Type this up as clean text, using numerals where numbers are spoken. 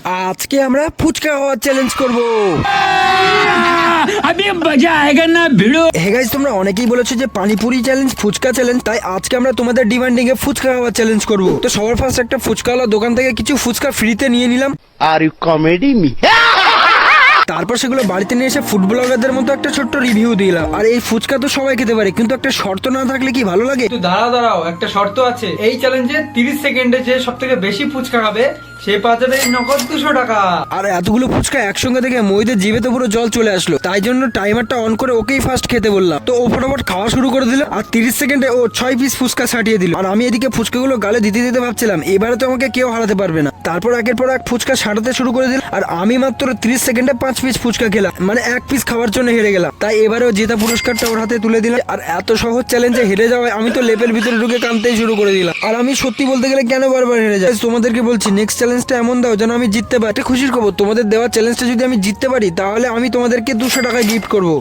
আজকে আমরা ফুচকা খাওয়ার চ্যালেঞ্জ করব। अभी मजा आएगा ना भिड़ो। হে গাইস, তোমরা অনেকেই বলেছো যে পানিপুরি চ্যালেঞ্জ, ফুচকা চ্যালেঞ্জ, তাই আজকে আমরা তোমাদের ডিমান্ডিং এ ফুচকা খাওয়ার চ্যালেঞ্জ করব। তো সবার ফার্স্ট একটা ফুচকাওয়ালা দোকান থেকে কিছু ফুচকা ফ্রিতে নিয়ে নিলাম। Are you comedy me? তারপর সেগুলো বাড়িতে নিয়ে এসে ফুড ব্লগারদের মতো একটা ছোট্ট রিভিউ দিলাম। আর এই ফুচকা তো সবাই খেতে পারে, কিন্তু একটা শর্ত না থাকলে কি ভালো লাগে? একটু দাঁড়াও, একটা শর্ত আছে। এই চ্যালেঞ্জে 30 সেকেন্ডে যে সব থেকে বেশি ফুচকা খাবে সে পাওয়া যাবে নগদ 200 টাকা। আর এতগুলো ফুচকা একসঙ্গে থেকে মইদের জিভে তো পুরো জল চলে আসলো, তাই জন্য টাইমারটা অন করে ওকেই ফার্স্ট খেতে বললাম। তো ও ফটাফট খাওয়া শুরু করে দিল আর 30 সেকেন্ডে ও 6 পিস ফুচকা ছাটিয়ে দিল। আর আমি এদিকে ফুচকাগুলো গালে দিতে দিতে ভাবছিলাম এবারে তো আমাকে কেউ হারাতে পারবে না। তারপর একের পর এক ফুচকা ছাটাতে শুরু করে দিল আর আমি মাত্র 30 সেকেন্ডে 5 পিস ফুচকা খেলাম, মানে 1 পিস খাওয়ার জন্য হেরে গেলাম। তাই এবারেও জেতা পুরস্কারটা ওর হাতে তুলে দিলাম। আর এত সহজ চ্যালেঞ্জে হেরে যাওয়ায় আমি তো লেপের ভিতরে ঢুকে কাঁদতেই শুরু করে দিলাম। আর আমি সত্যি বলতে গেলে কেন বারবার হেরে যাই, তোমাদেরকে বলছি নেক্সট চ্যালেঞ্জটা এমন দাও যেন আমি জিততে পারি। খুশির খবর, তোমাদের দেওয়া চ্যালেঞ্জটা যদি আমি জিততে পারি তাহলে আমি তোমাদেরকে 200 টাকা গিফট করবো।